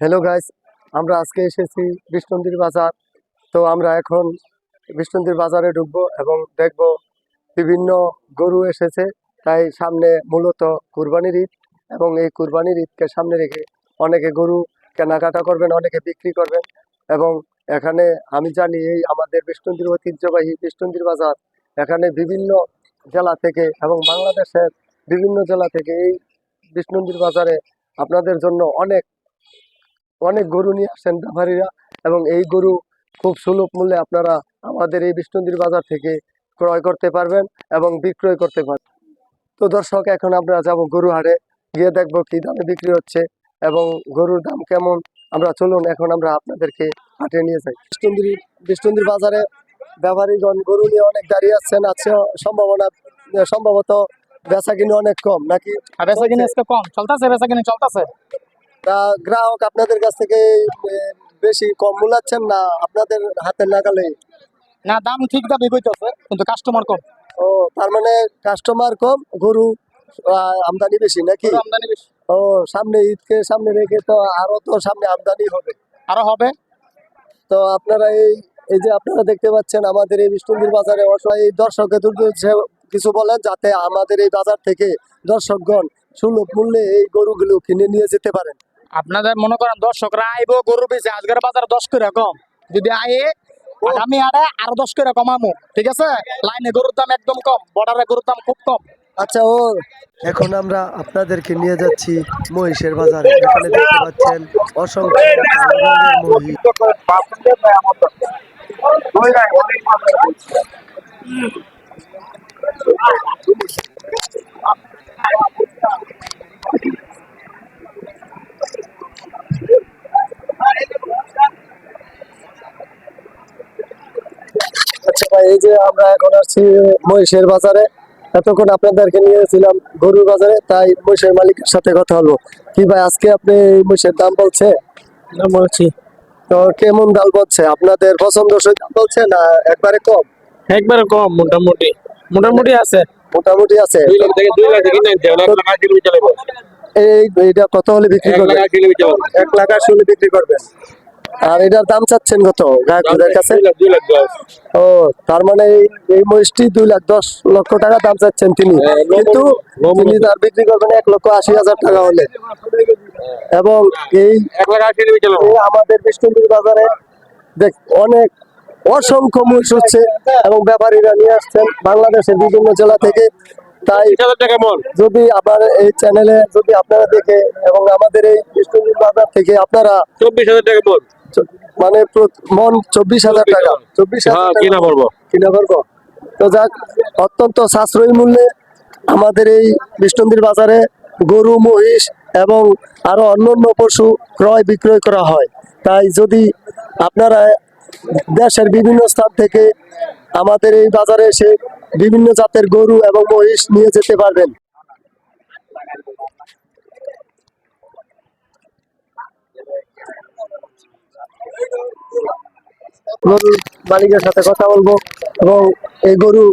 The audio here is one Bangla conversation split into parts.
হ্যালো গাইস, আমরা আজকে এসেছি বিষ্ণুন্দির বাজার। তো আমরা এখন বিষ্ণুন্দির বাজারে ঢুকবো এবং দেখব বিভিন্ন গরু এসেছে। তাই সামনে মূলত কুরবানির ঈদ, এবং এই কুরবানির ঈদকে সামনে রেখে অনেকে গরু কেনাকাটা করবেন, অনেকে বিক্রি করবেন। এবং এখানে আমি জানি এই আমাদের বিষ্ণুন্দির ঐতিহ্যবাহী বিষ্ণুন্দির বাজার, এখানে বিভিন্ন জেলা থেকে এবং বাংলাদেশের বিভিন্ন জেলা থেকে এই বিষ্ণুন্দির বাজারে আপনাদের জন্য অনেক অনেক গরু নিয়ে আসছেন ব্যাপারীরা। এবং এই গরু খুব সুলভ মূল্যে আপনারা আমাদের এই বিষ্ণুন্দির বাজার থেকে ক্রয় করতে পারবেন এবং বিক্রয় করতে পারবেন। তো দর্শক, এখন আমরা যাব গরু হাটে, গিয়ে দেখবো কি দামে বিক্রি হচ্ছে এবং গরুর দাম কেমন। আমরা চলুন, এখন আমরা আপনাদেরকে হাটে নিয়ে যাই। বিষ্ণুন্দির বাজারে ব্যাপারীগণ গরু নিয়ে অনেক দাঁড়িয়ে আছেন। আছে সম্ভবত বেচা কিনে অনেক কম নাকি? বেচা কিনে আজকে কম চলতেছে, বেচা কিনে চলতেছে। তা গ্রাহক আপনাদের কাছ থেকে বেশি কম মূলাচ্ছেন না আপনাদের হাতের নাগালে? না, দাম ঠিক দামই কইতেছে, কিন্তু কাস্টমার কম। ও, তার মানে কাস্টমার কম, গরু আমদানি বেশি নাকি? গরু আমদানি বেশি। ও, সামনে ঈদকে সামনে রেখে তো আরো তো সামনে আমদানি হবে। আরো হবে। তো আপনারা এই যে আপনারা দেখতে পাচ্ছেন আমাদের এই বিষ্ণুন্দির বাজারে অসহায় এই দর্শকের উদ্দেশ্যে কিছু বলেন, যাতে আমাদের এই বাজার থেকে দর্শকগণ সুলভ মূল্যে এই গরুগুলো কিনে নিয়ে যেতে পারেন। আপনাদের মনে করেন দর্শকরা আইবো, গরু বেশি আজকের বাজারে 10 করে কম, যদি আয়ে আমি আরে আরো 10 করে কমামু। ঠিক আছে, লাইনে গরুর দাম একদম কম, বর্ডারে গরুর দাম খুব কম। আচ্ছা, এখন আমরা আপনাদেরকে নিয়ে যাচ্ছি মহিষের বাজারে। এখানে দেখতে পাচ্ছেন অসংখ্য কালো রঙের মহিষ। আচ্ছা ভাই, এই যে আমরা এখন আসছি মহিষের বাজারে, এতক্ষণ আপনাদেরকে নিয়েছিলাম গরুর বাজারে, তাই মহিষের মালিকের সাথে কথা হলো। কি ভাই, আজকে আপনি এই মহিষের দাম বলছে? বলছি তো কেমন দাম বলছে? আপনাদের পছন্দসই দাম বলছে না একবারে কম? একবারে কম, মোটামুটি মোটামুটি আছে। মোটামুটি আছে। 2 লাখ থেকে 2 লাখ থেকে কিনতে হবে, 1 লাখ 80 কিলো চলে এইটা কত হলে বিক্রি 1 করবেন? লাখ 80 কিলো চলে 1,80,000 হলে বিক্রি করবেন। আর এটার দাম চাচ্ছেন কত গ্রাহকদের কাছে? 2 লাখ 10। ও, তার মানে এই মহিষটি 2,10,00,000 টাকা দাম চাচ্ছেন তিনি, কিন্তু তিনি তার বিক্রি করবেন 1,80,000 টাকা হলে। এবং এই 1 লাখ 80 কিলো চলে। আমাদের বিষ্ণুপুর বাজারে দেখ অনেক অসংখ্য মহিষ হচ্ছে এবং ব্যাপারীরা নিয়ে আসছেন বাংলাদেশের বিভিন্ন জেলা থেকে। তাই 20,000 টাকা মন। যদি আবার এই চ্যানেলে যদি আপনারা দেখে এবং আমাদের এই বিষ্ণুপুর বাজার থেকে আপনারা 24,000 টাকা মন, মানে মন 24,000 টাকা, 24,000 টাকা কিনা পড়বো। তো যাক, অত্যন্ত সাশ্রয়ী মূল্যে আমাদের এই বিষ্ণুন্দির বাজারে গরু, মহিষ এবং আরো অন্যান্য পশু ক্রয় বিক্রয় করা হয়। তাই যদি আপনারা দেশের বিভিন্ন স্থান থেকে আমাদের এই বাজারে এসে বিভিন্ন জাতের গরু এবং মহিষ নিয়ে যেতে পারবেন। গরুর মালিকের সাথে কথা বলবো এবং এই গরু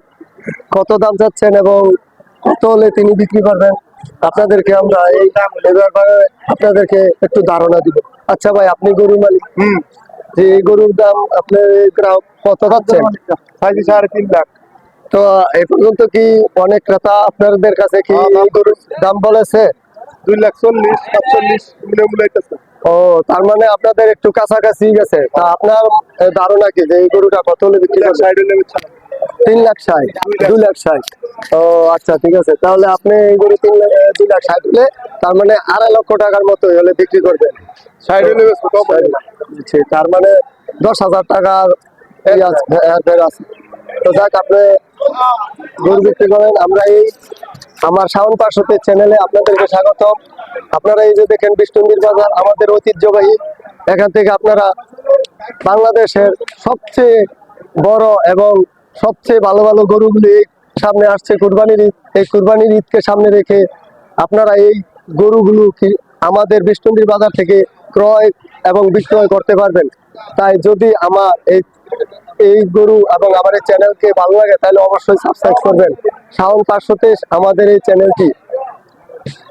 কত দাম চাচ্ছেন এবং কত হলে তিনি বিক্রি করবেন আপনাদেরকে আমরা এই ব্যাপারে আপনাদেরকে একটু ধারণা দিব। আচ্ছা ভাই, আপনি গরুর মালিক, যে এই গরুর দাম আপনার গ্রাহক কত পাচ্ছেন? 3.5 লাখ। তো এই পর্যন্ত কি অনেক ক্রেতা আপনাদের কাছে কি এই গরুর দাম বলেছে? 2,40,000 47 মিলাইতেছে। ও, তার মানে আপনাদের একটু কাছাকাছি গেছে। তা আপনার ধারণা কি যে এই গরুটা কত হলে বিক্রি করবেন? 3,60,000, 2,60,000। ও আচ্ছা, ঠিক আছে, তাহলে আপনি এই গরু 2,60,000 হলে তার মানে 2.5 লক্ষ টাকার মতো হলে বিক্রি করবেন। তার মানে 10,000 টাকার আছে। তো যাক, আপনি গরু বিক্রি করেন। আমরা আমার শাওন পার্শ্বতে চ্যানেলে আপনাদেরকে স্বাগত। আপনারা এই যে দেখেন বিষ্ণুন্দির বাজার আমাদের ঐতিহ্যবাহী, এখান থেকে আপনারা বাংলাদেশের সবচেয়ে বড় এবং সবচেয়ে ভালো ভালো গরুগুলি সামনে আসছে কুরবানির ঈদ। এই কুরবানির ঈদকে সামনে রেখে আপনারা এই গরুগুলো আমাদের বিষ্ণুন্দির বাজার থেকে ক্রয় এবং বিক্রয় করতে পারবেন। তাই যদি আমার এই গরু এবং আমার এই চ্যানেলকে ভালো লাগে তাহলে অবশ্যই সাবস্ক্রাইব করবেন শাওন 523 আমাদের এই চ্যানেলটি।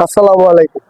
আসসালামু আলাইকুম।